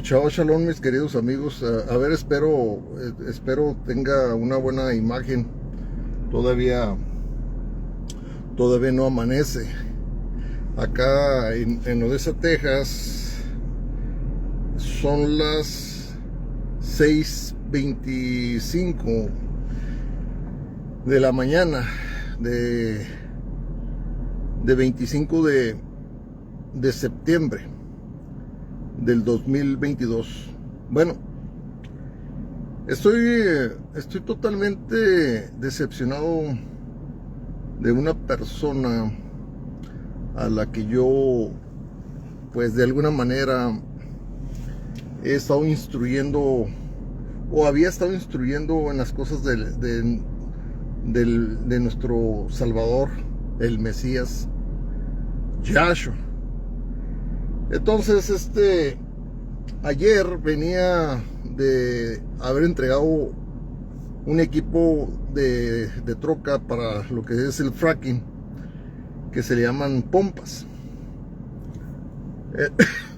Chao, shalom, mis queridos amigos. A ver, espero tenga una buena imagen. Todavía, todavía no amanece. Acá en Odessa, Texas, son las 6:25 de la mañana de 25 de septiembre del 2022. Bueno, estoy totalmente decepcionado de una persona a la que yo, pues de alguna manera, he estado instruyendo o había estado instruyendo en las cosas de nuestro Salvador, el Mesías, Yahshua. Entonces, ayer venía de haber entregado un equipo de troca para lo que es el fracking, que se le llaman pompas.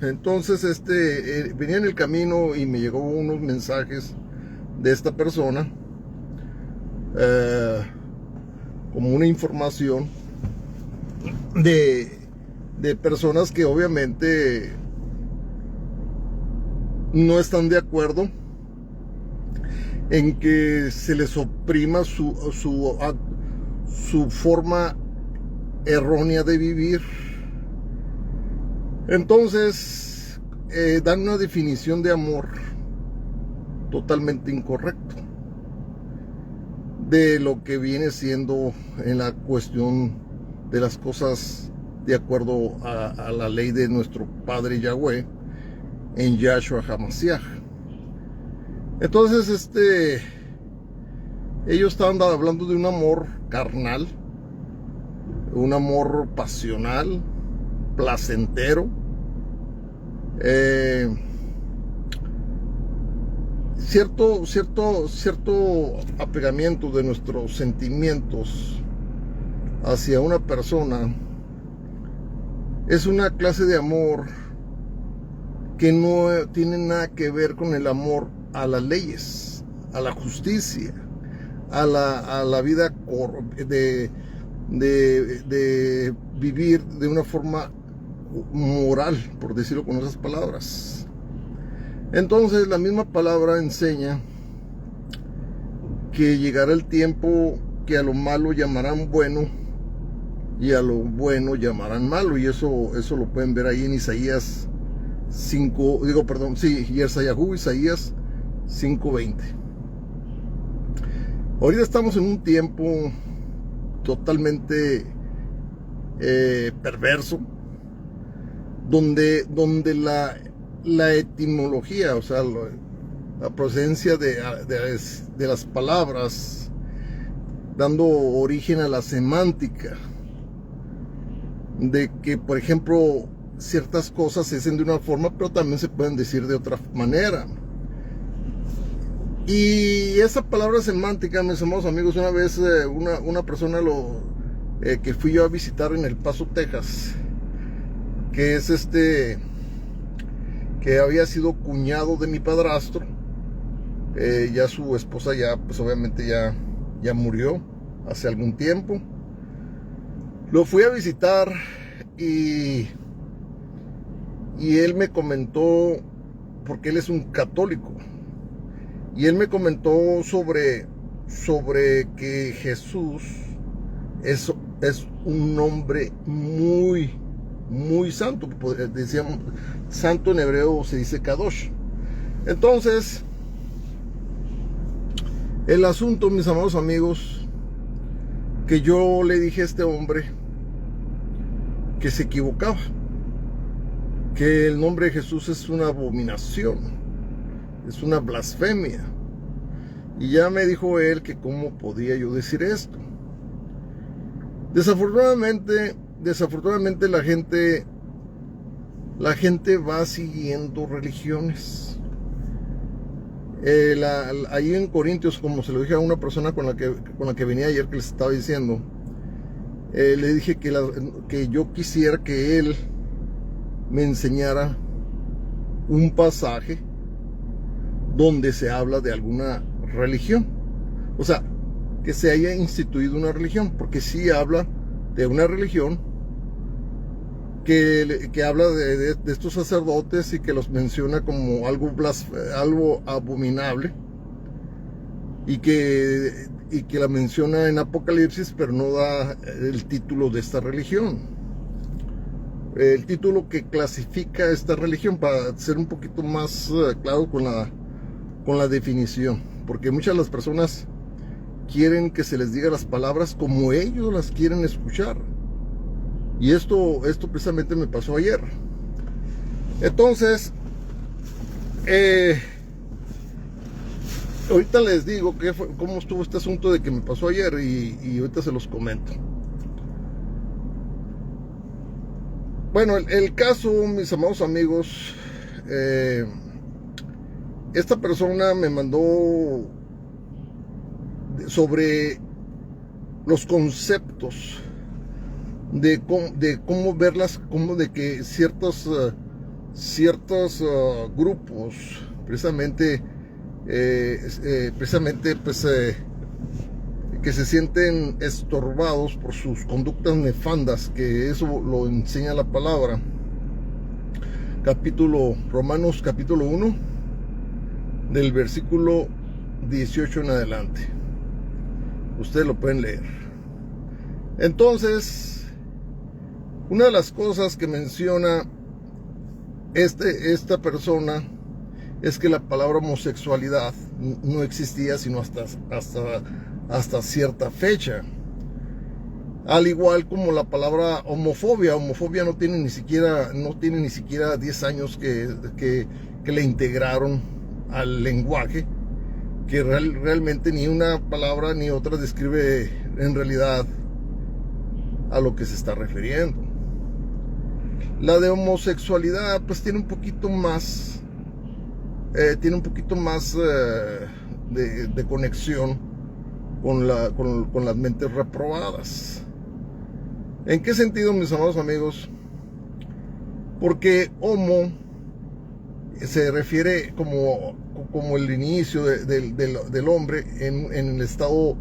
Entonces, venía en el camino y me llegó unos mensajes de esta persona, como una información de personas que obviamente no están de acuerdo en que se les oprima su forma errónea de vivir. Entonces dan una definición de amor totalmente incorrecto de lo que viene siendo en la cuestión de las cosas de acuerdo a la ley de nuestro Padre Yahweh en Yahshua HaMashiach. Entonces, ellos estaban hablando de un amor carnal, un amor pasional, placentero, cierto apegamiento de nuestros sentimientos hacia una persona. Es una clase de amor que no tiene nada que ver con el amor a las leyes, a la justicia, a la vida de vivir de una forma moral, por decirlo con esas palabras. Entonces, la misma palabra enseña que llegará el tiempo que a lo malo llamarán bueno y a lo bueno llamarán malo, y eso lo pueden ver ahí en Isaías 5, Isaías 5:20. Ahorita estamos en un tiempo totalmente perverso, donde la etimología, o sea, la procedencia de las palabras, dando origen a la semántica, de que, por ejemplo, ciertas cosas se dicen de una forma, pero también se pueden decir de otra manera. Y esa palabra semántica, mis amados amigos, una vez una persona que fui yo a visitar en El Paso, Texas, que es que había sido cuñado de mi padrastro, ya su esposa ya, pues obviamente ya murió hace algún tiempo. Lo fui a visitar y él me comentó, porque él es un católico, y él me comentó sobre que Jesús es un hombre muy, muy santo. Decíamos, santo en hebreo se dice Kadosh. Entonces, el asunto, mis amados amigos, que yo le dije a este hombre que se equivocaba, que el nombre de Jesús es una abominación, es una blasfemia. Y ya me dijo él que cómo podía yo decir esto. Desafortunadamente la gente va siguiendo religiones. Ahí en Corintios, como se lo dije a una persona con la que venía ayer, que les estaba diciendo, le dije que yo quisiera que él me enseñara un pasaje donde se habla de alguna religión. O sea, que se haya instituido una religión, porque sí habla de una religión que habla de estos sacerdotes y que los menciona como algo abominable y que la menciona en Apocalipsis, pero no da el título de esta religión, el título que clasifica esta religión, para ser un poquito más claro con la definición, porque muchas de las personas quieren que se les diga las palabras como ellos las quieren escuchar. Y esto precisamente me pasó ayer. Entonces, ahorita les digo cómo estuvo este asunto de que me pasó ayer y ahorita se los comento. Bueno, el caso, mis amados amigos, esta persona me mandó sobre los conceptos de cómo verlas, como de que ciertos grupos precisamente pues que se sienten estorbados por sus conductas nefandas, que eso lo enseña la palabra. Romanos capítulo 1 del versículo 18 en adelante. Ustedes lo pueden leer. Entonces, una de las cosas que menciona esta persona es que la palabra homosexualidad no existía sino hasta cierta fecha. Al igual como la palabra homofobia no tiene ni siquiera 10 años que le integraron al lenguaje, que realmente ni una palabra ni otra describe en realidad a lo que se está refiriendo. La de homosexualidad pues tiene un poquito más de conexión con las mentes reprobadas. ¿En qué sentido, mis amados amigos? Porque homo se refiere como el inicio del hombre en el estado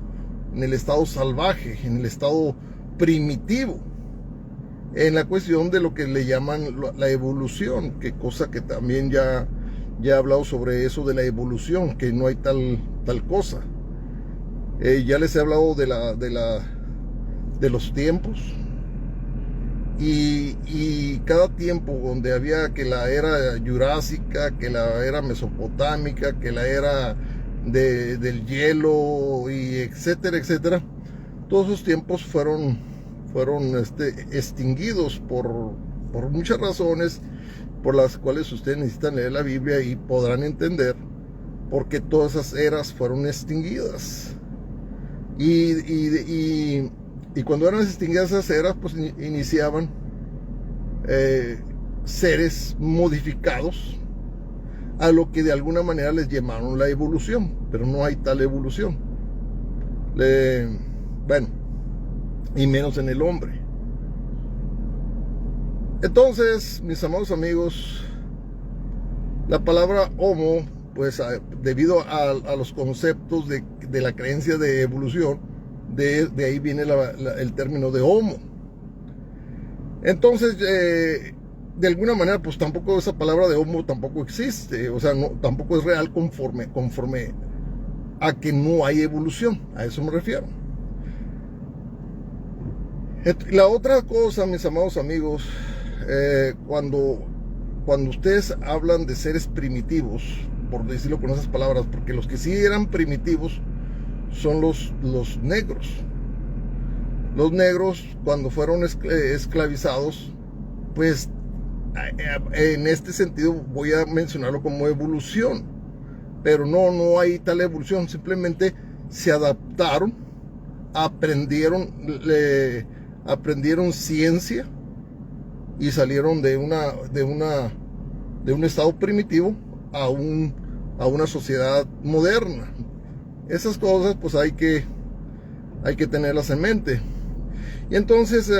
salvaje, en el estado primitivo, en la cuestión de lo que le llaman la evolución, que cosa que también ya he hablado sobre eso de la evolución, que no hay tal cosa. Ya les he hablado de los tiempos, y cada tiempo donde había que la era jurásica, que la era mesopotámica, que la era del hielo, y etcétera, todos esos tiempos fueron extinguidos por muchas razones, por las cuales ustedes necesitan leer la Biblia y podrán entender por qué todas esas eras fueron extinguidas. Y cuando eran extinguidas esas eras, pues iniciaban seres modificados a lo que de alguna manera les llamaron la evolución, pero no hay tal evolución. Bueno, y menos en el hombre. Entonces, mis amados amigos, la palabra homo, pues debido a los conceptos de la creencia de evolución, de ahí viene el término de homo. Entonces, de alguna manera, pues tampoco esa palabra de homo tampoco existe, o sea, tampoco es real conforme a que no hay evolución. A eso me refiero. La otra cosa, mis amados amigos, cuando ustedes hablan de seres primitivos, por decirlo con esas palabras, porque los que sí eran primitivos son los negros. Los negros, cuando fueron esclavizados, pues en este sentido voy a mencionarlo como evolución, pero no hay tal evolución, simplemente se adaptaron, aprendieron ciencia y salieron de un estado primitivo a una sociedad moderna. Esas cosas pues hay que tenerlas en mente. Y entonces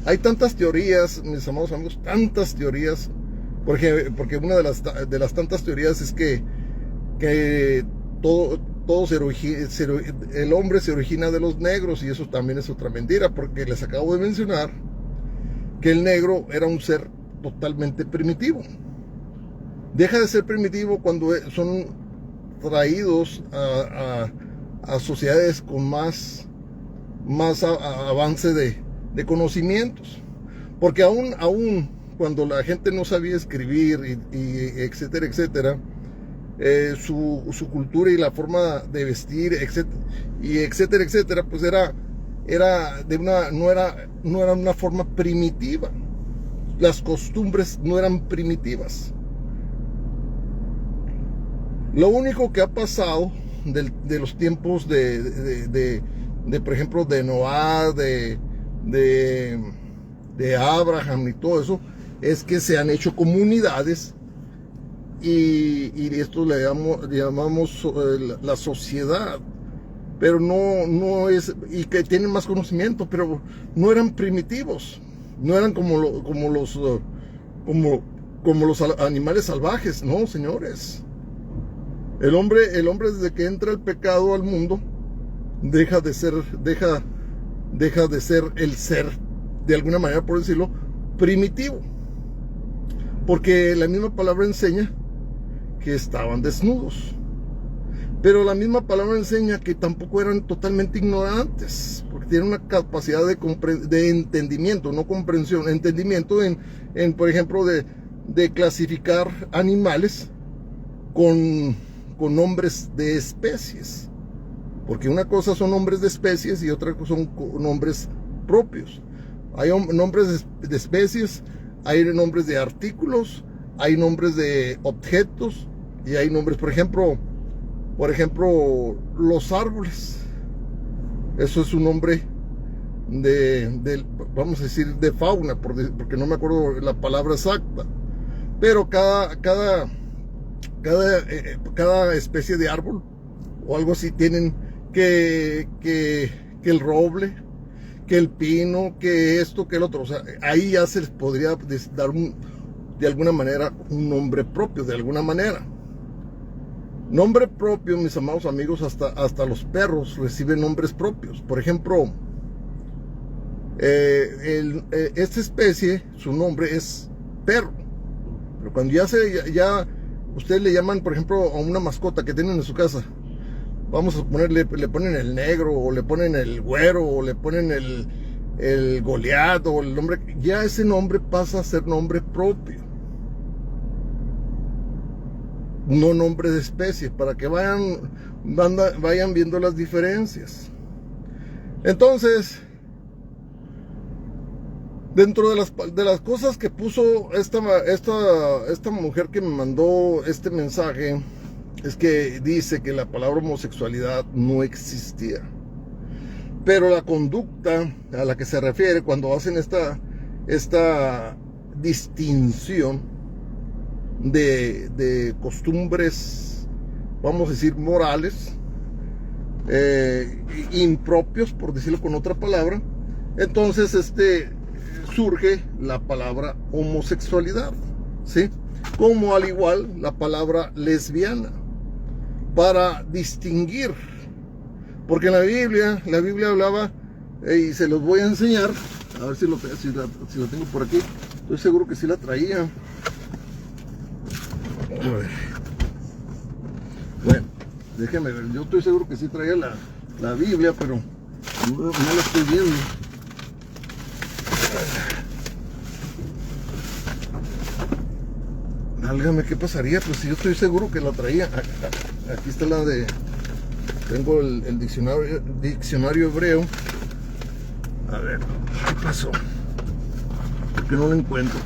hay tantas teorías, mis amados amigos, tantas teorías Porque una de las tantas teorías es que todo el hombre se origina de los negros, y eso también es otra mentira, porque les acabo de mencionar que el negro era un ser totalmente primitivo. Deja de ser primitivo cuando son traídos a sociedades con más avance de conocimientos. Porque aún cuando la gente no sabía escribir y etcétera, etcétera, su cultura y la forma de vestir, etcétera, etcétera, pues no era una forma primitiva. Las costumbres no eran primitivas. Lo único que ha pasado de los tiempos por ejemplo, de Noah, de Abraham y todo eso, es que se han hecho comunidades, y esto le llamamos la sociedad, pero no es, y que tienen más conocimiento, pero no eran primitivos, no eran como los animales salvajes, no, señores. El hombre desde que entra el pecado al mundo deja de ser el ser, de alguna manera, por decirlo, primitivo, porque la misma palabra enseña que estaban desnudos, pero la misma palabra enseña que tampoco eran totalmente ignorantes, porque tienen una capacidad de entendimiento, no comprensión, entendimiento por ejemplo, de clasificar animales con nombres de especies, porque una cosa son nombres de especies y otra cosa son nombres propios. Hay nombres de especies, hay nombres de artículos, hay nombres de objetos, y hay nombres, por ejemplo, los árboles. Eso es un nombre vamos a decir, de fauna, porque no me acuerdo la palabra exacta, pero cada especie de árbol o algo así tienen que el roble, que el pino, que esto, que el otro. O sea, ahí ya se les podría dar de alguna manera un nombre propio, de alguna manera. Nombre propio, mis amados amigos, hasta los perros reciben nombres propios. Por ejemplo, esta especie, su nombre es perro, pero cuando ya ustedes le llaman, por ejemplo, a una mascota que tienen en su casa, vamos a ponerle, le ponen el negro, o le ponen el güero, o le ponen el Goliat, o el nombre, ya ese nombre pasa a ser nombre propio, no nombre de especie, para que vayan viendo las diferencias. Entonces, dentro de las cosas que puso esta mujer que me mandó este mensaje, es que dice que la palabra homosexualidad no existía, pero la conducta a la que se refiere cuando hacen esta distinción de costumbres, vamos a decir, morales, impropios, por decirlo con otra palabra, entonces surge la palabra homosexualidad, ¿sí? Como al igual la palabra lesbiana, para distinguir, porque en la Biblia hablaba, y se los voy a enseñar, a ver si la tengo por aquí, estoy seguro que sí la traía. A ver. Bueno, déjenme ver, yo estoy seguro que sí traía la Biblia, pero no la estoy viendo. Válgame, ¿qué pasaría? Pues si yo estoy seguro que la traía. Aquí está tengo el diccionario hebreo. A ver, ¿qué pasó? ¿Por qué no lo encuentro?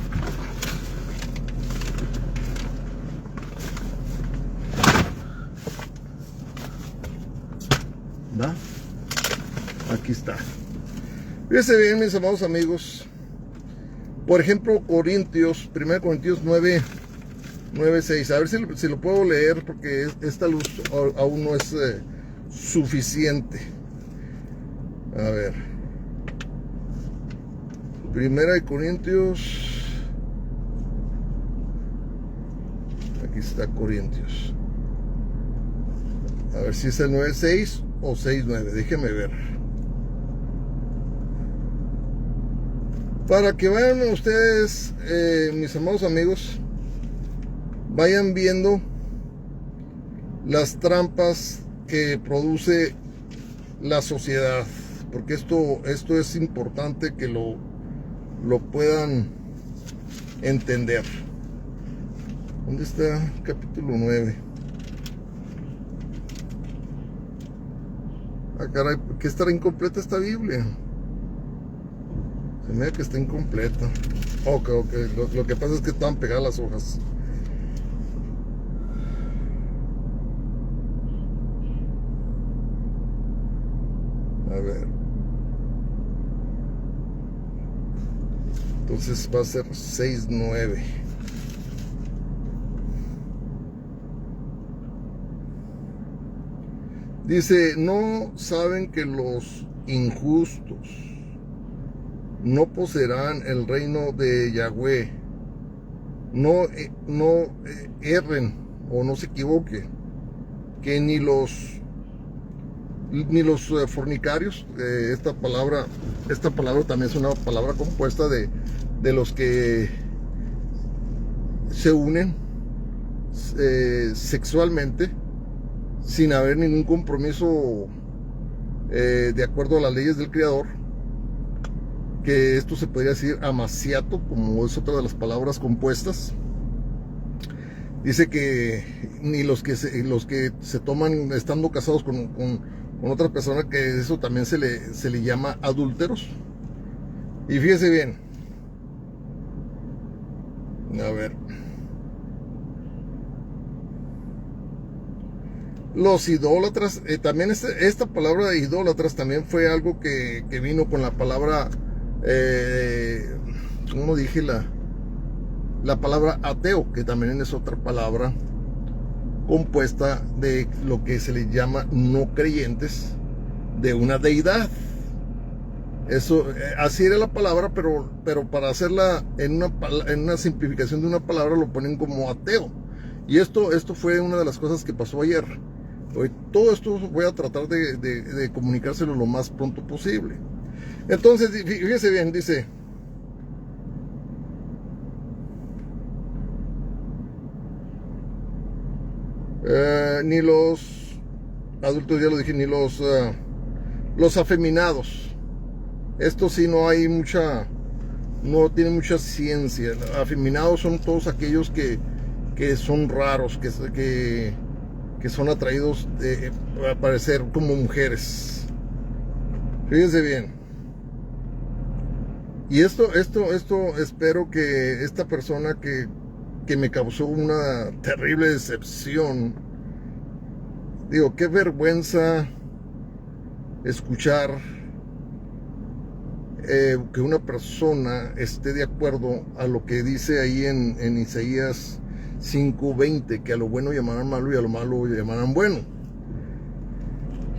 ¿Va? Aquí está. Fíjense bien, mis amados amigos. Por ejemplo, 1 Corintios 9:6. A ver si lo puedo leer, porque esta luz aún no es suficiente. A ver. 1 Corintios Aquí está Corintios. A ver si es el 9:6 o 6:9. Déjenme ver. Para que vayan ustedes, mis amados amigos, vayan viendo las trampas que produce la sociedad, porque esto es importante que lo puedan entender. ¿Dónde está capítulo 9? Ah, caray, ¿por qué estará incompleta esta Biblia? Se me ve que está incompleta. Ok. Lo que pasa es que estaban pegadas las hojas. A ver. Entonces va a ser 6:9. Dice, ¿no saben que los injustos no poseerán el reino de Yahweh? No erren o no se equivoquen, que ni los fornicarios, esta palabra también es una palabra compuesta de los que se unen sexualmente sin haber ningún compromiso de acuerdo a las leyes del Creador, que esto se podría decir amaciato, como es otra de las palabras compuestas. Dice que ni los que se toman estando casados con otra persona, que eso también se le llama adúlteros. Y fíjese bien, a ver, los idólatras, también esta palabra de idólatras también fue algo que vino con la palabra, como dije, la palabra ateo, que también es otra palabra compuesta de lo que se le llama no creyentes de una deidad. Eso, así era la palabra, pero para hacerla en una simplificación de una palabra lo ponen como ateo. Y esto fue una de las cosas que pasó ayer. Hoy, todo esto voy a tratar de comunicárselo lo más pronto posible. Entonces, fíjese bien, dice, ni los adultos, ya lo dije, ni los afeminados. Esto sí no tiene mucha ciencia. Afeminados son todos aquellos que son raros, que son atraídos a parecer como mujeres. Fíjense bien. Y esto espero que esta persona que me causó una terrible decepción, digo, qué vergüenza escuchar que una persona esté de acuerdo a lo que dice ahí en Isaías 5:20, que a lo bueno llamarán malo y a lo malo llamarán bueno.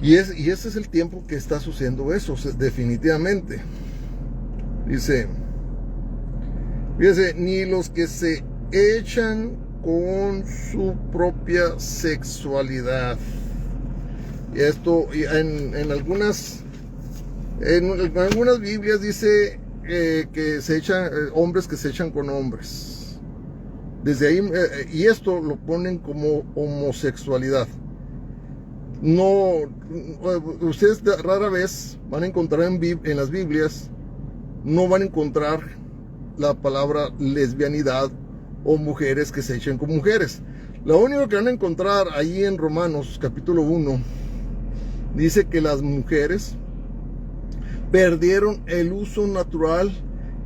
Y ese es el tiempo que está sucediendo eso, definitivamente. Dice, fíjese, ni los que se echan con su propia sexualidad. Y esto en algunas Biblias dice que se echan, hombres que se echan con hombres. Desde ahí, y esto lo ponen como homosexualidad. No, ustedes rara vez van a encontrar en las Biblias, no van a encontrar la palabra lesbianidad o mujeres que se echen con mujeres. Lo único que van a encontrar ahí en Romanos capítulo 1 dice que las mujeres perdieron el uso natural,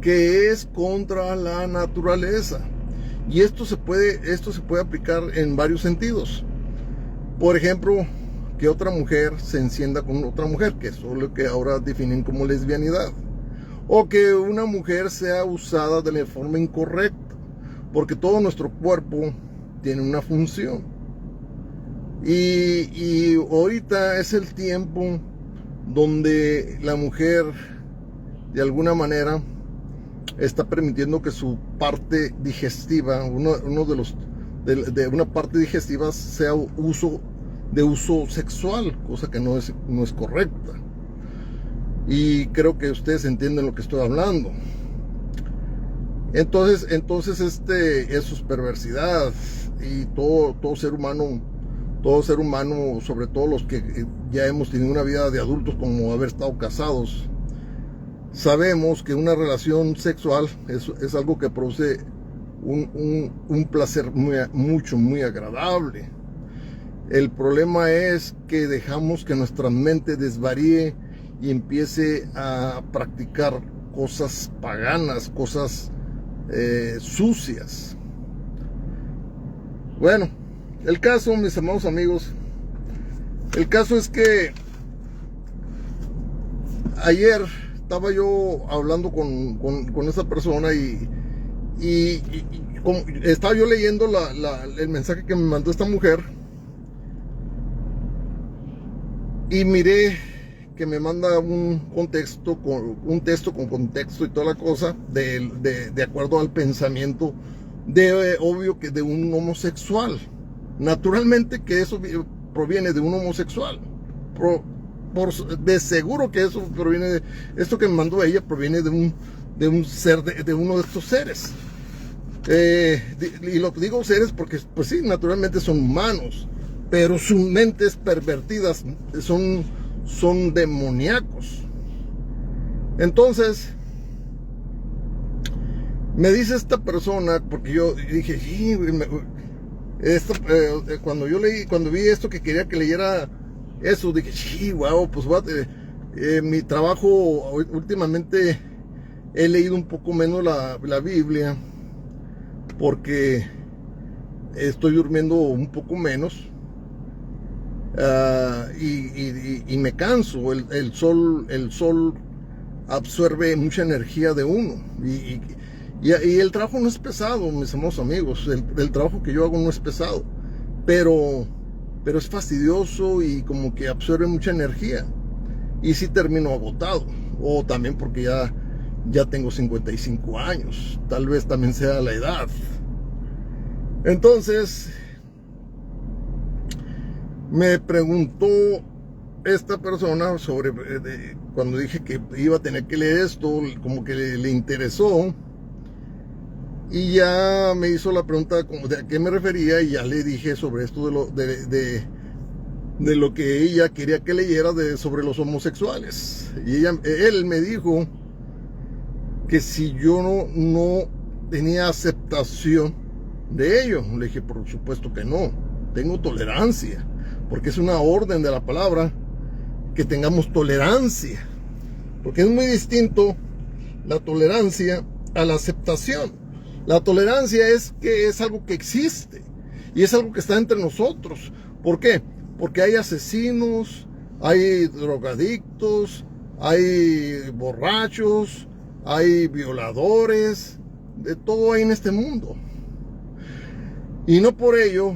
que es contra la naturaleza. Y esto se puede aplicar en varios sentidos. Por ejemplo, que otra mujer se encienda con otra mujer, que es lo que ahora definen como lesbianidad. O que una mujer sea usada de la forma incorrecta, porque todo nuestro cuerpo tiene una función. Y ahorita es el tiempo donde la mujer de alguna manera está permitiendo que su parte digestiva, uno de de una parte digestiva sea de uso sexual, cosa que no es correcta. Y creo que ustedes entienden lo que estoy hablando. Entonces eso es perversidad. Y todo ser humano, sobre todo los que ya hemos tenido una vida de adultos, como haber estado casados, sabemos que una relación sexual es algo que produce un placer muy agradable. El problema es que dejamos que nuestra mente desvaríe y empiece a practicar cosas paganas, cosas sucias. Bueno, el caso, mis amados amigos, el caso es que ayer estaba yo hablando con esa persona y estaba yo leyendo el mensaje que me mandó esta mujer, y miré que me manda un texto con contexto y toda la cosa, de acuerdo al pensamiento obvio que de un homosexual. Naturalmente que eso proviene de un homosexual. De seguro que eso proviene de esto que me mandó ella, proviene de un ser, de uno de estos seres. Y lo digo seres porque, pues sí, naturalmente son humanos, pero sus mentes pervertidas son demoníacos. Entonces me dice esta persona, porque yo dije, sí, cuando vi esto, que quería que leyera eso, dije, sí, wow, pues mi trabajo últimamente he leído un poco menos la Biblia, porque estoy durmiendo un poco menos, y me canso. El sol absorbe mucha energía de uno, y el trabajo no es pesado, mis amados amigos. El trabajo que yo hago no es pesado, pero es fastidioso y como que absorbe mucha energía, y sí termino agotado. O también porque ya tengo 55 años, tal vez también sea la edad. Entonces me preguntó esta persona sobre cuando dije que iba a tener que leer esto, como que le interesó, y ya me hizo la pregunta como de a qué me refería, y ya le dije sobre esto de lo que ella quería que leyera sobre los homosexuales. Y él me dijo que si yo no tenía aceptación de ello. Le dije, por supuesto que no, tengo tolerancia, porque es una orden de la palabra que tengamos tolerancia, porque es muy distinto la tolerancia a la aceptación. La tolerancia es algo que existe y es algo que está entre nosotros. ¿Por qué? Porque hay asesinos, hay drogadictos, hay borrachos, hay violadores, de todo hay en este mundo. Y no por ello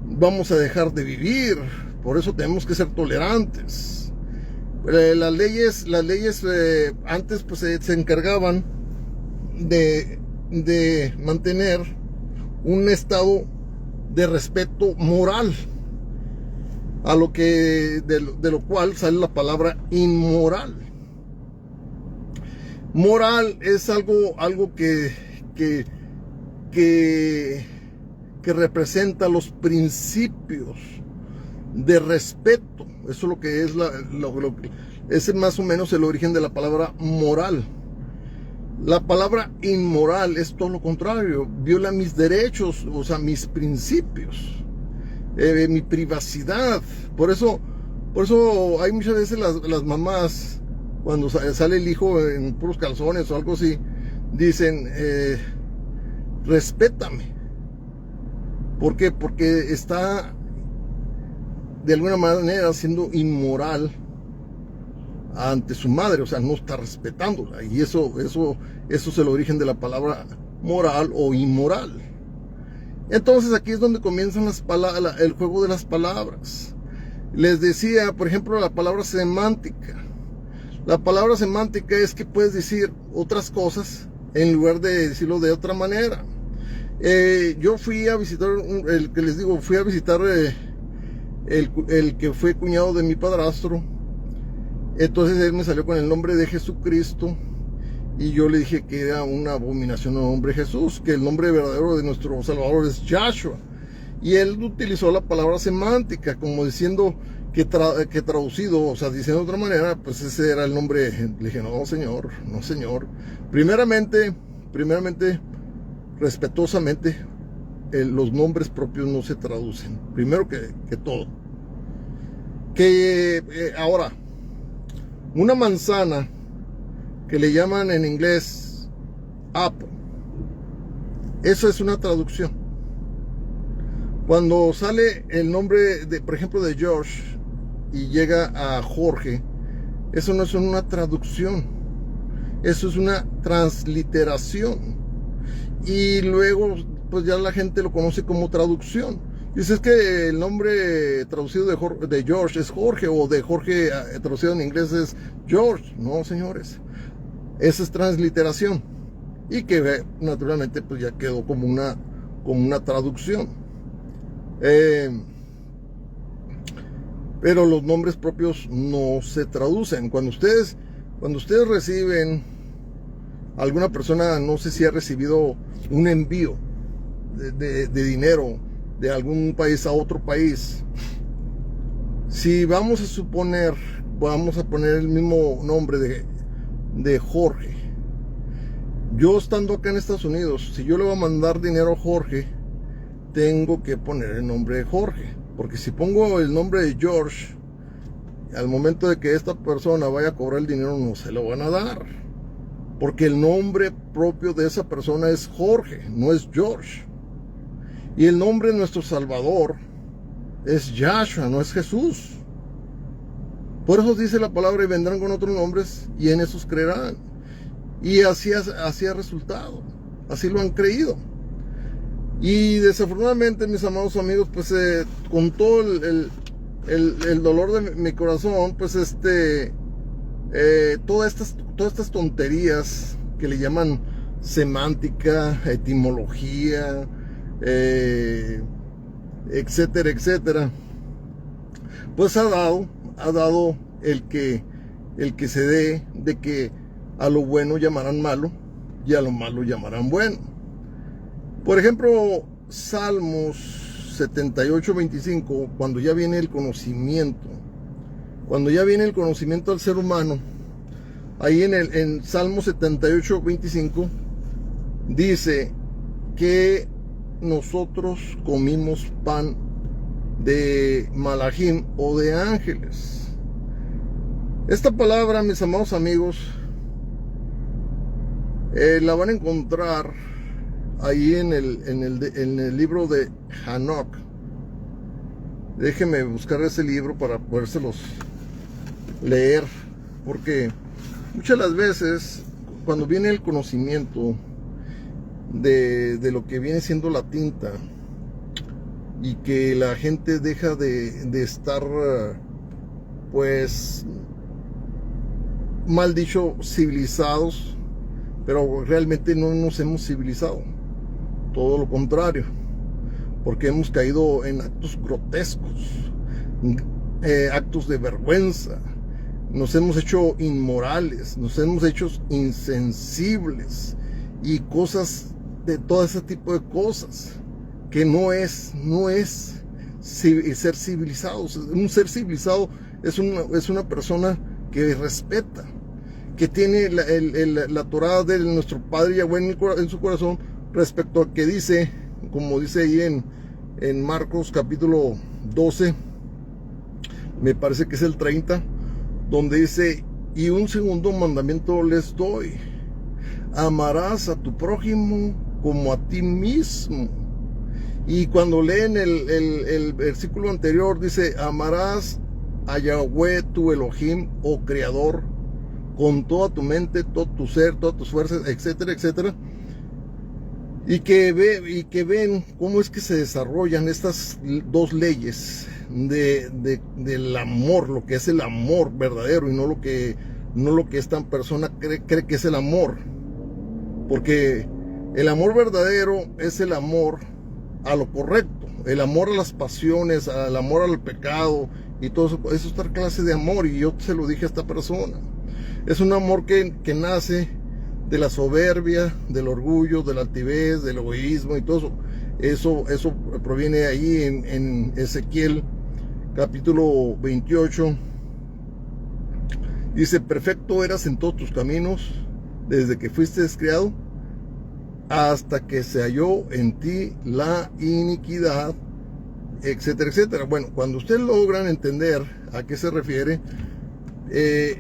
vamos a dejar de vivir. Por eso tenemos que ser tolerantes. Las leyes antes pues se encargaban de mantener un estado de respeto moral, a lo que de lo cual sale la palabra inmoral. Moral es algo que representa los principios de respeto. Eso es lo que es ese más o menos el origen de la palabra moral. La palabra inmoral es todo lo contrario, viola mis derechos, o sea, mis principios, mi privacidad. Por eso hay muchas veces las mamás, cuando sale el hijo en puros calzones o algo así, dicen, respétame. ¿Por qué? Porque está de alguna manera siendo inmoral ante su madre, o sea, no está respetándola. Y eso es el origen de la palabra moral o inmoral. Entonces aquí es donde comienzan el juego de las palabras. Les decía, por ejemplo, la palabra semántica. La palabra semántica es que puedes decir otras cosas en lugar de decirlo de otra manera. Yo fui a visitar, el que les digo, fui a visitar el que fue cuñado de mi padrastro. Entonces él me salió con el nombre de Jesucristo y yo le dije que era una abominación el nombre Jesús, que el nombre verdadero de nuestro Salvador es Yahshua. Y él utilizó la palabra semántica, como diciendo que traducido, o sea, diciendo de otra manera, pues ese era el nombre. Le dije, no señor, no señor. Primeramente, respetuosamente, los nombres propios no se traducen. Primero que todo. Ahora, una manzana que le llaman en inglés apple, eso es una traducción. Cuando sale el nombre de, por ejemplo, de George y llega a Jorge, eso no es una traducción, eso es una transliteración. Y luego, pues ya la gente lo conoce como traducción. Dice, es que el nombre traducido de George es Jorge, o de Jorge traducido en inglés es George. No, señores, esa es transliteración. Y que naturalmente pues ya quedó como una traducción. Pero los nombres propios no se traducen. Cuando ustedes reciben, alguna persona, no sé si ha recibido un envío de dinero de algún país a otro país, si vamos a suponer, vamos a poner el mismo nombre de Jorge, yo estando acá en Estados Unidos, si yo le voy a mandar dinero a Jorge, tengo que poner el nombre de Jorge, porque si pongo el nombre de George, al momento de que esta persona vaya a cobrar el dinero no se lo van a dar, porque el nombre propio de esa persona es Jorge, no es George. Y el nombre de nuestro Salvador es Yahshua, no es Jesús. Por eso dice la palabra, y vendrán con otros nombres y en esos creerán. Y así ha resultado, así lo han creído. Y desafortunadamente, mis amados amigos, pues con todo el dolor de mi corazón, pues todas estas tonterías que le llaman semántica, etimología, etcétera, etcétera, pues ha dado el que se dé de que a lo bueno llamarán malo y a lo malo llamarán bueno. Por ejemplo, Salmos 78:25, cuando ya viene el conocimiento al ser humano, ahí en Salmos 78:25 dice que nosotros comimos pan de malachim o de ángeles. Esta palabra, mis amados amigos, la van a encontrar ahí en el libro de Hanoch. Déjenme buscar ese libro para podérselos leer, porque muchas de las veces cuando viene el conocimiento de lo que viene siendo la tinta, y que la gente deja de estar, pues, mal dicho, civilizados, pero realmente no nos hemos civilizado, todo lo contrario, porque hemos caído en actos grotescos, actos de vergüenza, nos hemos hecho inmorales, nos hemos hecho insensibles y cosas de todo ese tipo de cosas que no es ser civilizados. Un ser civilizado es una persona que respeta, que tiene la Torah de nuestro Padre Yahweh en su corazón, respecto a que dice, como dice ahí en Marcos capítulo 12, me parece que es el 30, donde dice, y un segundo mandamiento les doy: amarás a tu prójimo como a ti mismo. Y cuando leen el versículo anterior, dice, amarás a Yahweh tu Elohim, o Creador, con toda tu mente, todo tu ser, todas tus fuerzas, etcétera, etcétera. Y que ven cómo es que se desarrollan estas dos leyes del amor, lo que es el amor verdadero, y no lo que esta persona cree que es el amor. Porque El amor verdadero es el amor a lo correcto, el amor a las pasiones, al amor al pecado y todo eso. Eso es otra clase de amor, y yo se lo dije a esta persona. Es un amor que nace de la soberbia, del orgullo, de la altivez, del egoísmo y todo eso. Eso proviene ahí en Ezequiel capítulo 28. Dice: perfecto eras en todos tus caminos, desde que fuiste criado, hasta que se halló en ti la iniquidad, etcétera, etcétera. Bueno, cuando ustedes logran entender a qué se refiere,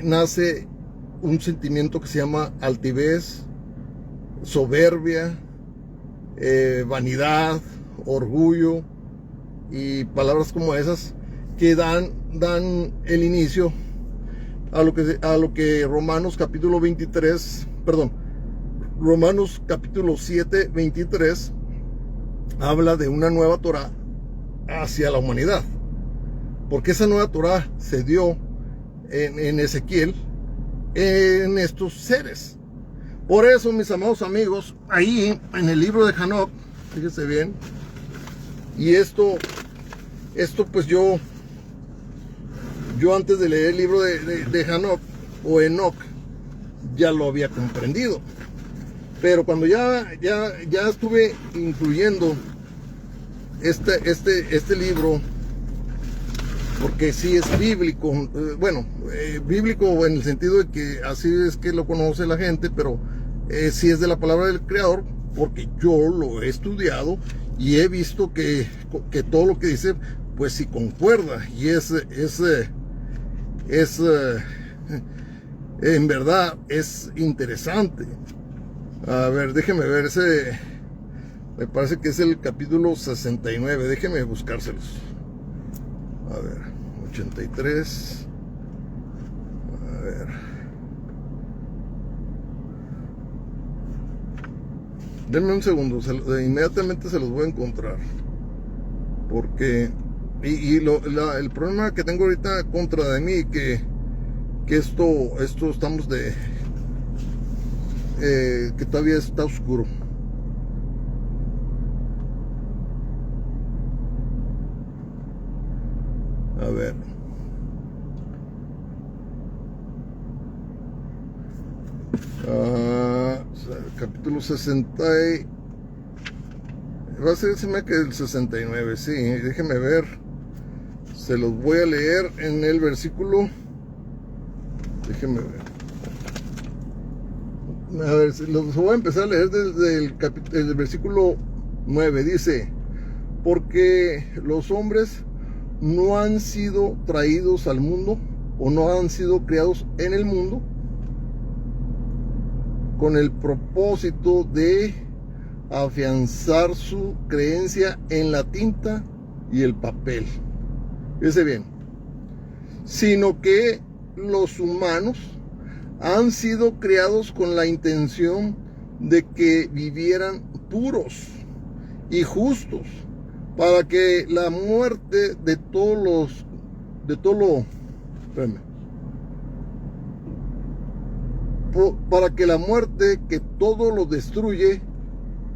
nace un sentimiento que se llama altivez, soberbia, vanidad, orgullo y palabras como esas, que dan el inicio a lo que Romanos capítulo 7, 23 habla de una nueva Torah hacia la humanidad, porque esa nueva Torah se dio en Ezequiel, en estos seres. Por eso, mis amados amigos, ahí en el libro de Hanoc, fíjense bien, y esto pues yo antes de leer el libro de Hanoc o Enoch ya lo había comprendido, pero cuando ya estuve incluyendo este libro, porque sí es bíblico, bíblico en el sentido de que así es que lo conoce la gente, pero sí es de la palabra del Creador, porque yo lo he estudiado y he visto que todo lo que dice, pues sí concuerda, y en verdad es interesante. A ver, déjeme ver, me parece que es el capítulo 69, déjeme buscárselos. A ver, 83. A ver. Denme un segundo, inmediatamente se los voy a encontrar. Porque el problema que tengo ahorita contra de mí, que esto estamos que todavía está oscuro. A ver. Capítulo 60. Va a ser que el 69, sí. Déjenme ver. Se los voy a leer en el versículo. Déjenme ver. A ver, los voy a empezar a leer desde el versículo 9. Dice: porque los hombres no han sido traídos al mundo, o no han sido criados en el mundo, con el propósito de afianzar su creencia en la tinta y el papel. Fíjense bien. Sino que los humanos han sido criados con la intención de que vivieran puros y justos, para que la muerte para que la muerte que todo lo destruye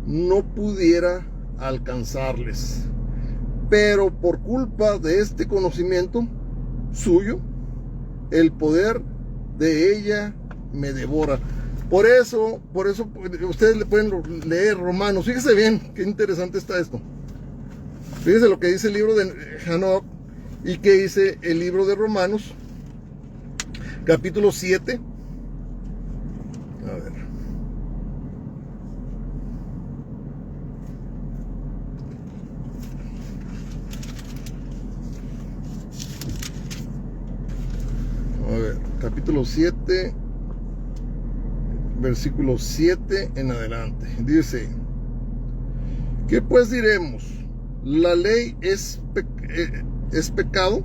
no pudiera alcanzarles. Pero por culpa de este conocimiento suyo, el poder de ella me devora. Por eso ustedes le pueden leer Romanos. Fíjese bien, qué interesante está esto. Fíjense lo que dice el libro de Hanoc y que dice el libro de Romanos, capítulo 7. A ver. A ver, capítulo 7, versículo 7 en adelante. Dice: ¿qué pues diremos? ¿La ley es pecado?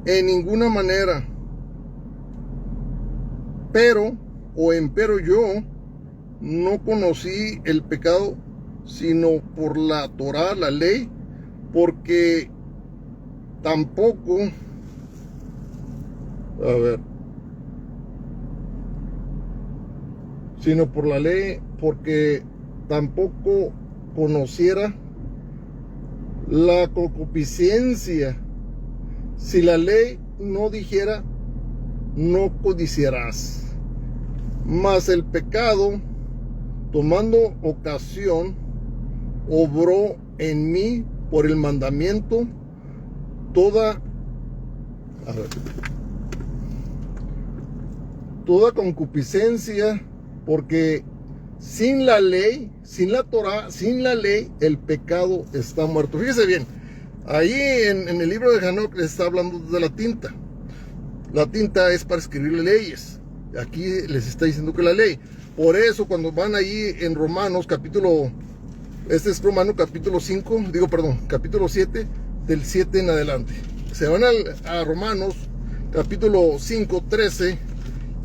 En ninguna manera. Empero yo no conocí el pecado sino por la Torá, la ley, porque tampoco, sino por la ley, porque tampoco conociera la concupiscencia. Si la ley no dijera, no codiciarás. Mas el pecado, tomando ocasión, obró en mí por el mandamiento toda concupiscencia, porque sin la ley, sin la Torah, sin la ley, el pecado está muerto. Fíjese bien, ahí en el libro de Hanoc les está hablando de la tinta. La tinta es para escribir leyes. Aquí les está diciendo que la ley. Por eso cuando van ahí en Romanos capítulo, este es Romano capítulo 5, capítulo 7, del 7 en adelante. Se van a Romanos capítulo 5, 13,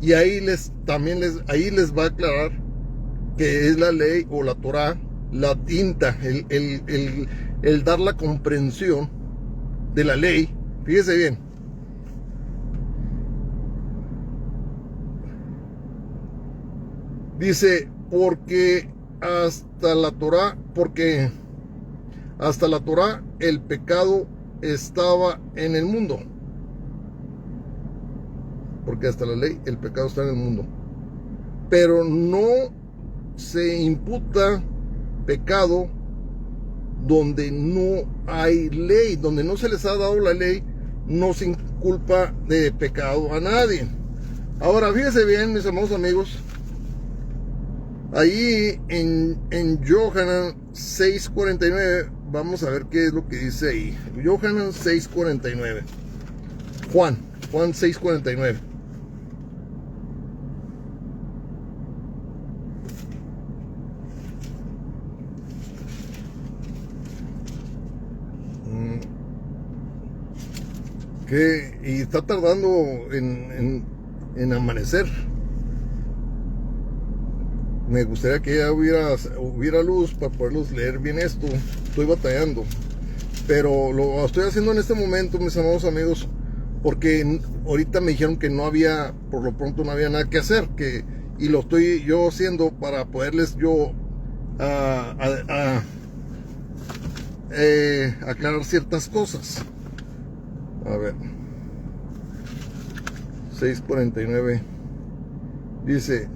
y ahí les va a aclarar que es la ley o la Torah, la tinta, el dar la comprensión de la ley. Fíjese bien. Dice, porque hasta la Torah el pecado estaba en el mundo. Porque hasta la ley el pecado está en el mundo. Pero no se imputa pecado donde no hay ley, donde no se les ha dado la ley, no se inculpa de pecado a nadie. Ahora, fíjense bien, mis amados amigos, ahí en Yohanan 6:49, vamos a ver qué es lo que dice ahí. Yohanan 6:49. Juan 6:49. Y está tardando en amanecer. Me gustaría que ya hubiera luz para poderlos leer bien esto. Estoy batallando, pero lo estoy haciendo en este momento, mis amados amigos, porque ahorita me dijeron que no había, por lo pronto no había nada que hacer, y lo estoy yo haciendo para poderles yo aclarar ciertas cosas. A ver, 6:49 dice,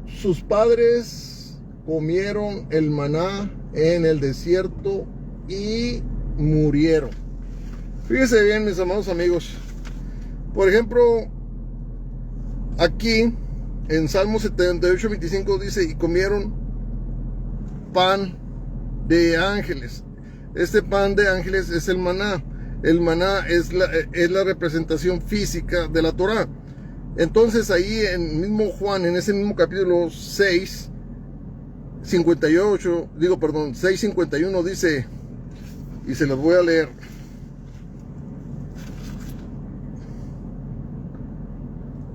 sus padres comieron el maná en el desierto y murieron. Fíjense bien, mis amados amigos. Por ejemplo, aquí en Salmo 78:25 dice, y comieron pan de ángeles. Este pan de ángeles es el maná. El maná es la representación física de la Torah. Entonces ahí en mismo Juan, en ese mismo capítulo 6:51 dice, y se los voy a leer.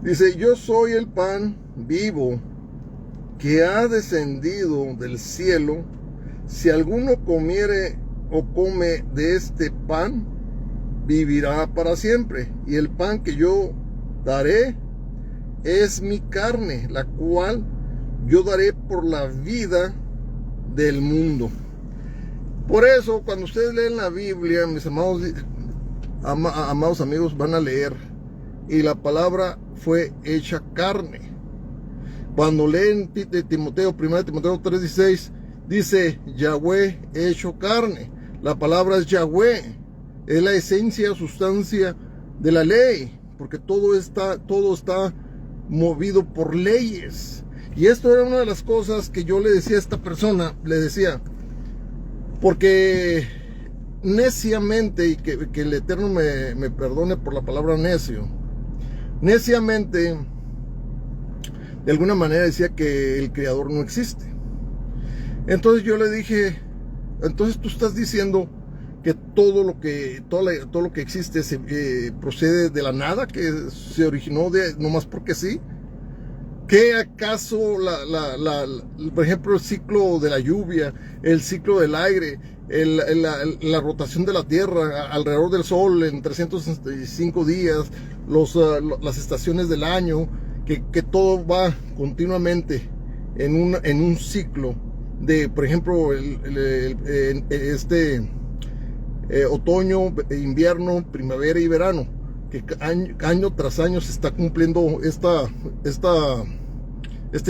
Dice, yo soy el pan vivo que ha descendido del cielo. Si alguno comiere o come de este pan, vivirá para siempre. Y el pan que yo daré es mi carne, la cual yo daré por la vida del mundo. Por eso, cuando ustedes leen la Biblia, mis amados amigos, van a leer, y la palabra fue hecha carne. Cuando leen de Timoteo, 1 Timoteo 3:16, dice Yahweh hecho carne. La palabra es Yahweh, es la esencia, sustancia de la ley, porque todo está movido por leyes. Y esto era una de las cosas que yo le decía a esta persona, le decía, porque neciamente, y que el Eterno me perdone por la palabra necio, neciamente, de alguna manera decía que el Creador no existe. Entonces yo le dije, entonces tú estás diciendo que todo lo que existe procede de la nada, que se originó nomás porque sí. ¿Qué acaso, por ejemplo, el ciclo de la lluvia, el ciclo del aire, la rotación de la Tierra alrededor del Sol en 365 días, las estaciones del año, que todo va continuamente en un ciclo de, por ejemplo, otoño, invierno, primavera y verano, que año tras año se está cumpliendo este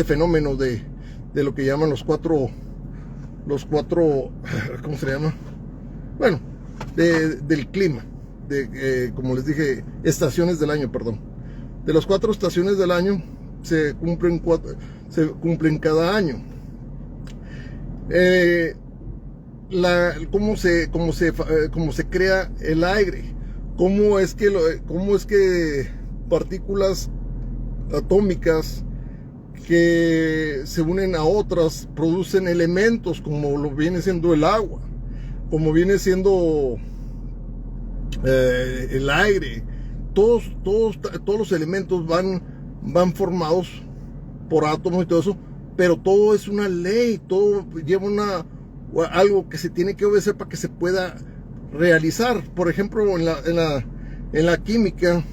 fenómeno de lo que llaman los cuatro, ¿cómo se llama? Bueno, del clima, como les dije, estaciones del año, perdón. De las 4 estaciones del año se cumplen cada año. Cómo se crea el aire, cómo es que partículas atómicas que se unen a otras producen elementos, como lo viene siendo el agua, como viene siendo el aire. Todos los elementos van formados por átomos y todo eso, pero todo es una ley, todo lleva algo que se tiene que obedecer para que se pueda realizar. Por ejemplo, en la química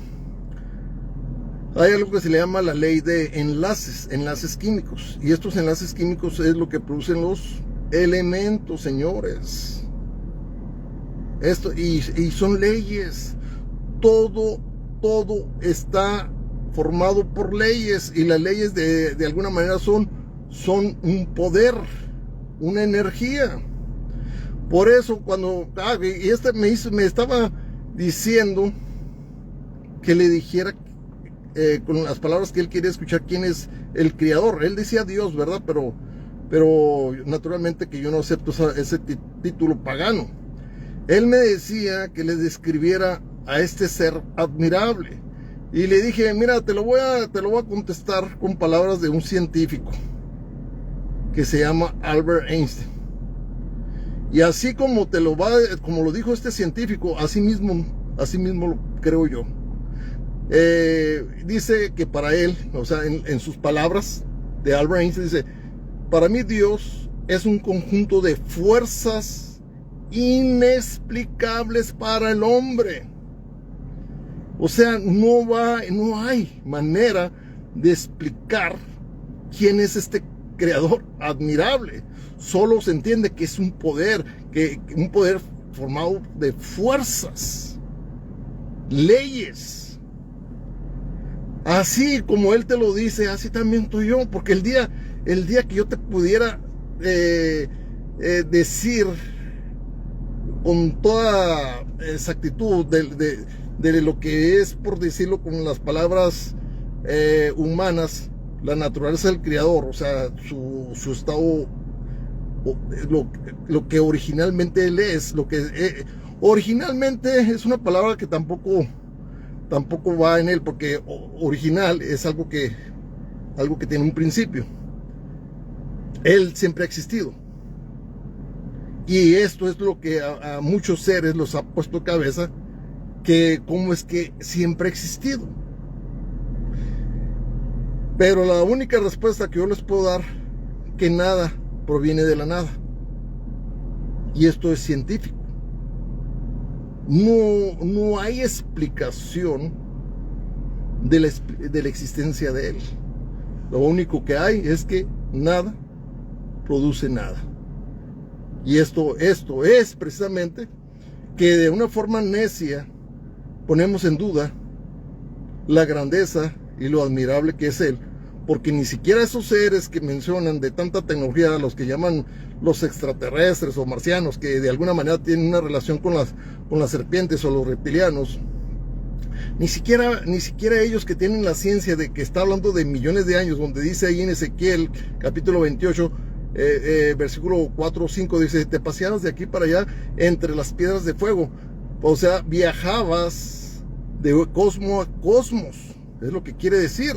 hay algo que se le llama la ley de enlaces químicos, y estos enlaces químicos es lo que producen los elementos, señores. Y son leyes. Todo está formado por leyes, y las leyes de alguna manera son un poder, una energía. Por eso cuando me estaba diciendo que le dijera con las palabras que él quería escuchar quién es el creador. Él decía Dios, ¿verdad? Pero naturalmente que yo no acepto ese título pagano. Él me decía que le describiera a este ser admirable, y le dije, mira, te lo voy a contestar con palabras de un científico que se llama Albert Einstein. Y así como lo dijo este científico, así mismo lo creo yo. Dice que para él, o sea, en sus palabras de Albert Einstein, dice: para mí Dios es un conjunto de fuerzas inexplicables para el hombre. O sea, no hay manera de explicar quién es este creador admirable. Solo se entiende que es un poder formado de fuerzas, leyes. Así como él te lo dice, así también estoy yo. Porque el día que yo te pudiera decir con toda exactitud de lo que es, por decirlo con las palabras humanas, la naturaleza del creador, o sea, su estado, lo que originalmente él es, originalmente es una palabra que tampoco va en él, porque original es algo que tiene un principio. Él siempre ha existido, y esto es lo que a muchos seres los ha puesto cabeza, que cómo es que siempre ha existido. Pero la única respuesta que yo les puedo dar, que nada proviene de la nada, y esto es científico. No hay explicación de la existencia de él. Lo único que hay es que nada produce nada. Y esto es precisamente que de una forma necia ponemos en duda la grandeza y lo admirable que es él, porque ni siquiera esos seres que mencionan de tanta tecnología, los que llaman los extraterrestres o marcianos, que de alguna manera tienen una relación con las serpientes o los reptilianos, ni siquiera ellos, que tienen la ciencia de que está hablando de millones de años, donde dice ahí en Ezequiel capítulo 28 versículo 4 o 5, dice: te paseabas de aquí para allá entre las piedras de fuego. O sea, viajabas de cosmo a cosmos, es lo que quiere decir.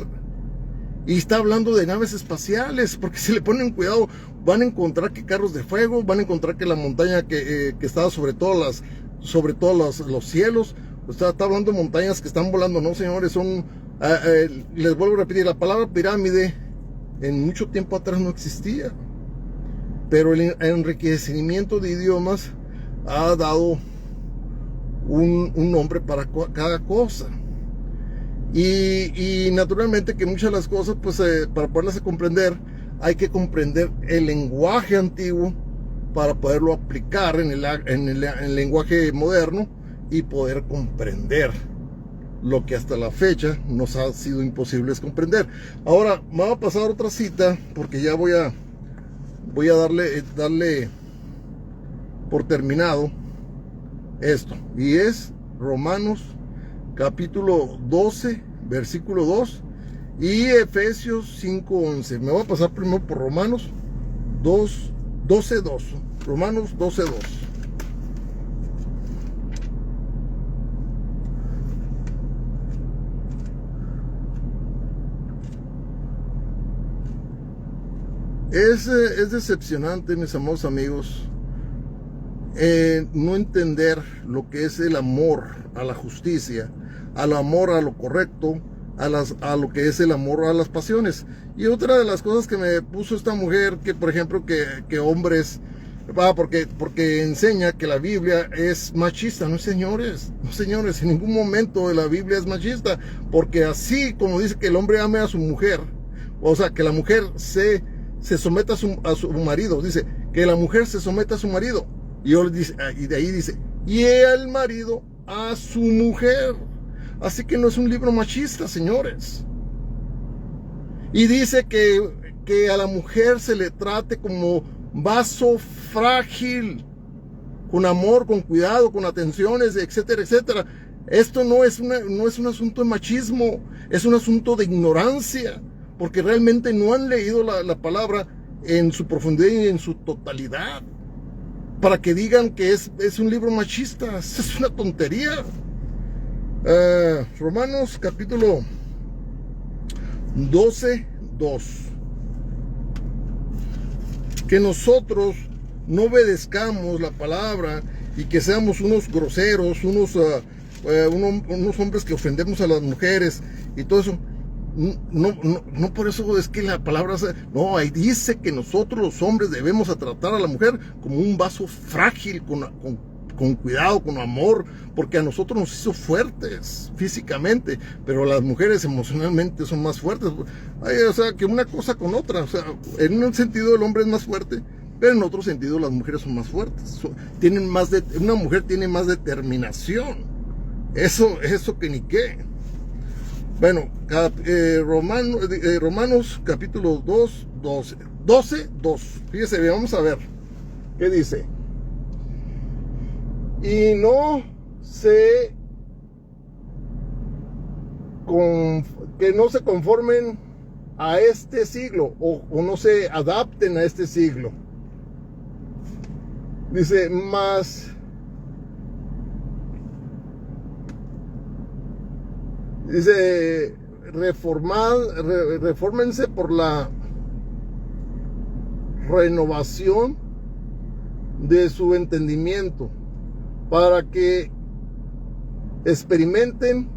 Y está hablando de naves espaciales, porque si le ponen cuidado van a encontrar que carros de fuego, van a encontrar que la montaña que estaba sobre todos los cielos, está hablando de montañas que están volando. No, señores, son Les vuelvo a repetir, la palabra pirámide en mucho tiempo atrás no existía, pero el enriquecimiento de idiomas ha dado un nombre para cada cosa. Y naturalmente que muchas de las cosas, pues para poderlas comprender, hay que comprender el lenguaje antiguo para poderlo aplicar en el lenguaje moderno y poder comprender lo que hasta la fecha nos ha sido imposible comprender. Ahora, me va a pasar otra cita porque ya voy a darle por terminado esto, y es Romanos capítulo 12 versículo 2 y Efesios 5:11. Me voy a pasar primero por Romanos 12:2. Romanos 12:2. Es decepcionante, mis amados amigos, no entender lo que es el amor a la justicia, al amor a lo correcto, a lo que es el amor a las pasiones. Y otra de las cosas que me puso esta mujer, que por ejemplo que hombres, porque enseña que la Biblia es machista. No, señores, en ningún momento de la Biblia es machista, porque así como dice que el hombre ame a su mujer, o sea, que la mujer se someta a su marido, dice que la mujer se someta a su marido, y de ahí dice, y el marido a su mujer. Así que no es un libro machista, señores. Y dice que a la mujer se le trate como vaso frágil, con amor, con cuidado, con atenciones, etcétera, etcétera. Esto no es un asunto de machismo, es un asunto de ignorancia, porque realmente no han leído la palabra en su profundidad y en su totalidad, para que digan que es un libro machista. Es una tontería. Romanos capítulo 12:2. Que nosotros no obedezcamos la palabra y que seamos unos groseros, unos hombres que ofendemos a las mujeres y todo eso. No por eso es que la palabra, no, ahí dice que nosotros los hombres debemos tratar a la mujer como un vaso frágil, con cuidado, con amor, porque a nosotros nos hizo fuertes físicamente, pero las mujeres emocionalmente son más fuertes. O sea, que una cosa con otra. O sea, en un sentido el hombre es más fuerte, pero en otro sentido las mujeres son más fuertes. Una mujer tiene más determinación. Eso que ni qué. Bueno, Romanos capítulo 12:2. Fíjese, vamos a ver qué dice. Y que no se conformen a este siglo, o no se adapten a este siglo. Dice, refórmense por la renovación de su entendimiento, para que experimenten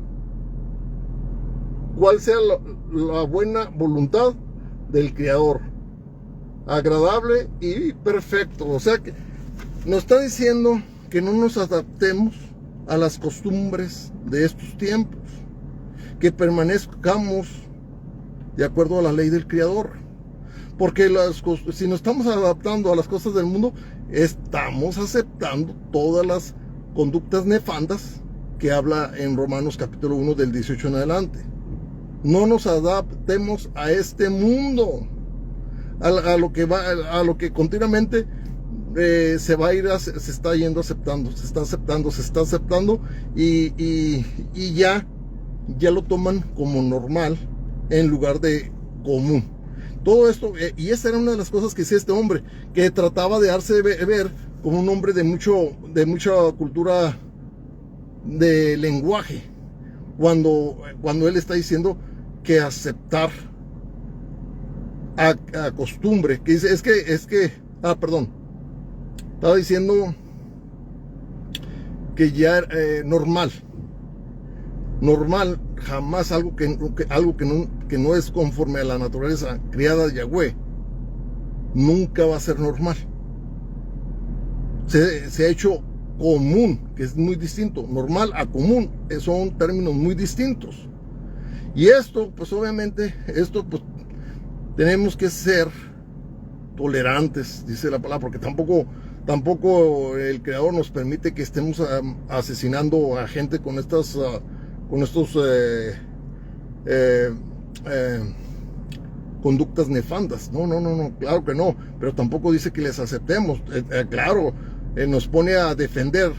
cuál sea la buena voluntad del Creador, agradable y perfecto. O sea que nos está diciendo que no nos adaptemos a las costumbres de estos tiempos, que permanezcamos de acuerdo a la ley del Creador. Porque si nos estamos adaptando a las cosas del mundo, estamos aceptando todas las conductas nefandas que habla en Romanos capítulo 1 del 18 en adelante. No nos adaptemos a este mundo, a lo que continuamente se está yendo aceptando, se está aceptando y ya lo toman como normal en lugar de común. Todo esto, y esa era una de las cosas que decía este hombre, que trataba de darse ver como un hombre de mucha cultura de lenguaje, cuando él está diciendo que aceptar a costumbre, que dice, perdón, estaba diciendo que ya normal jamás algo que no es conforme a la naturaleza creada de Yahweh, nunca va a ser normal. Se ha hecho común, que es muy distinto. Normal a común son términos muy distintos. Y esto, pues obviamente, pues tenemos que ser tolerantes, dice la palabra, porque tampoco el Creador nos permite que estemos asesinando a gente con estos conductas nefandas. No, claro que no, pero tampoco dice que les aceptemos. Claro, nos pone a defender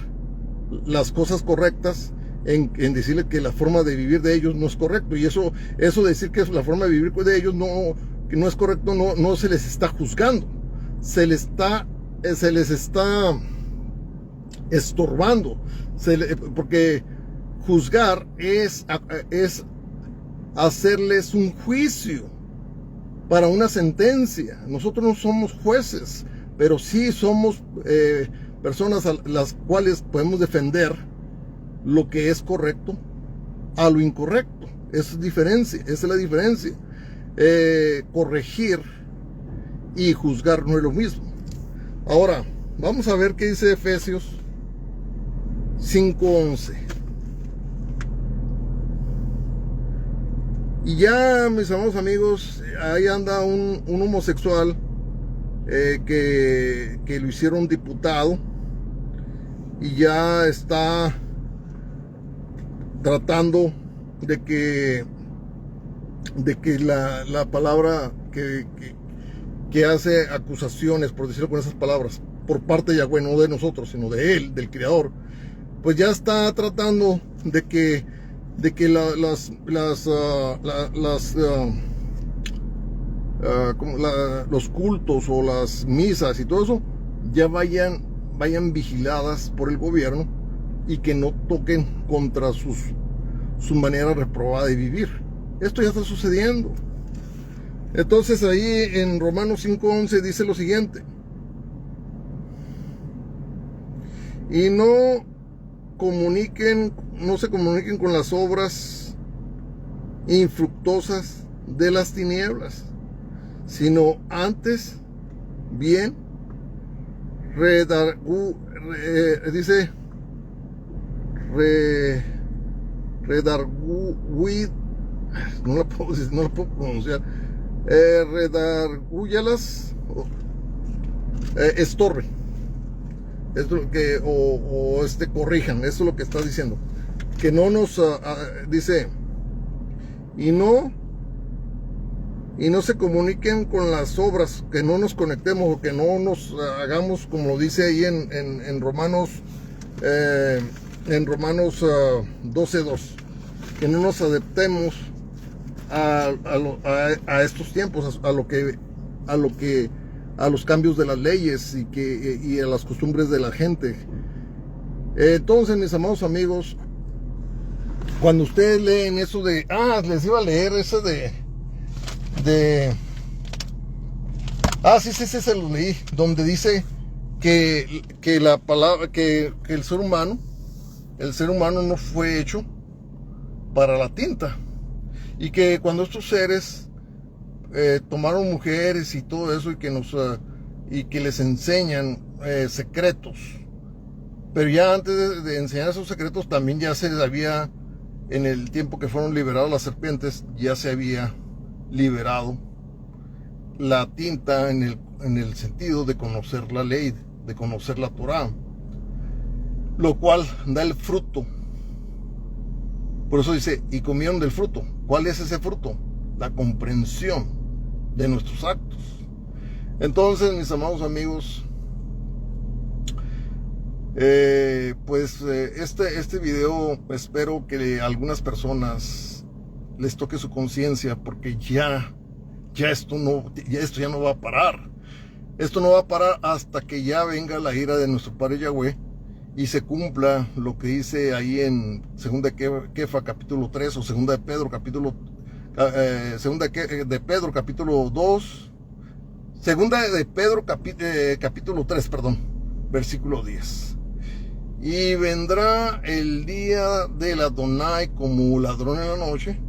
las cosas correctas en decirle que la forma de vivir de ellos no es correcto, y eso decir que la forma de vivir de ellos que no es correcto, no se les está juzgando, se les está estorbando, porque juzgar es hacerles un juicio para una sentencia. Nosotros no somos jueces, pero sí somos personas a las cuales podemos defender lo que es correcto a lo incorrecto. Esa es la diferencia. Corregir y juzgar no es lo mismo. Ahora, vamos a ver qué dice Efesios 5:11. Y ya, mis amados amigos, ahí anda un homosexual que lo hicieron diputado, y ya está tratando de que la palabra que hace acusaciones, por decirlo con esas palabras, por parte de Yahweh, no de nosotros, sino de él, del Creador, pues ya está tratando de que los cultos o las misas y todo eso ya vayan vigiladas por el gobierno, y que no toquen contra su manera reprobada de vivir. Esto ya está sucediendo. Entonces ahí en Romanos 5:11 dice lo siguiente: y no se comuniquen con las obras infructuosas de las tinieblas, sino antes bien no la puedo pronunciar, redargúyalas, estorben, esto que corrijan. Eso es lo que está diciendo, que no nos dice, y no se comuniquen con las obras, que no nos conectemos, o que no nos hagamos, como lo dice ahí en Romanos 12:2, que no nos adaptemos a estos tiempos, a los cambios de las leyes y a las costumbres de la gente. Entonces, mis amados amigos, cuando ustedes leen eso les iba a leer ese sí, se lo leí, donde dice que la palabra, que el ser humano no fue hecho para la tinta, y que cuando estos seres tomaron mujeres y todo eso, y que les enseñan secretos, pero ya antes de enseñar esos secretos, también ya se había, en el tiempo que fueron liberados las serpientes, ya se había liberado la tinta en el sentido de conocer la ley, de conocer la Torah, lo cual da el fruto. Por eso dice, y comieron del fruto. ¿Cuál es ese fruto? La comprensión de nuestros actos. Entonces, mis amados amigos, este video, espero que a algunas personas les toque su conciencia, porque esto ya no va a parar. Esto no va a parar hasta que ya venga la ira de nuestro Padre Yahweh y se cumpla lo que dice ahí en segunda de Kefa capítulo 3, o segunda de Pedro capítulo capítulo 2, segunda de Pedro capítulo 3, perdón, versículo 10. Y vendrá el día del Adonai como ladrón en la noche,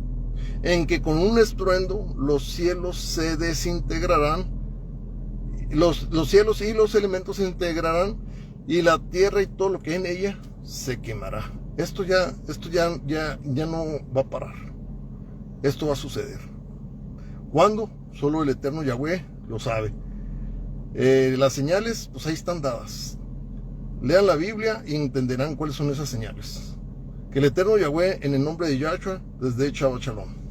en que con un estruendo los cielos se desintegrarán, los cielos y los elementos se integrarán, y la tierra y todo lo que hay en ella se quemará. Esto ya no va a parar. Esto va a suceder. ¿Cuándo? Solo el eterno Yahweh lo sabe. Las señales, pues ahí están dadas. Lean la Biblia y entenderán cuáles son esas señales. Que el eterno Yahweh, en el nombre de Yahshua, les dé Shabbat Shalom.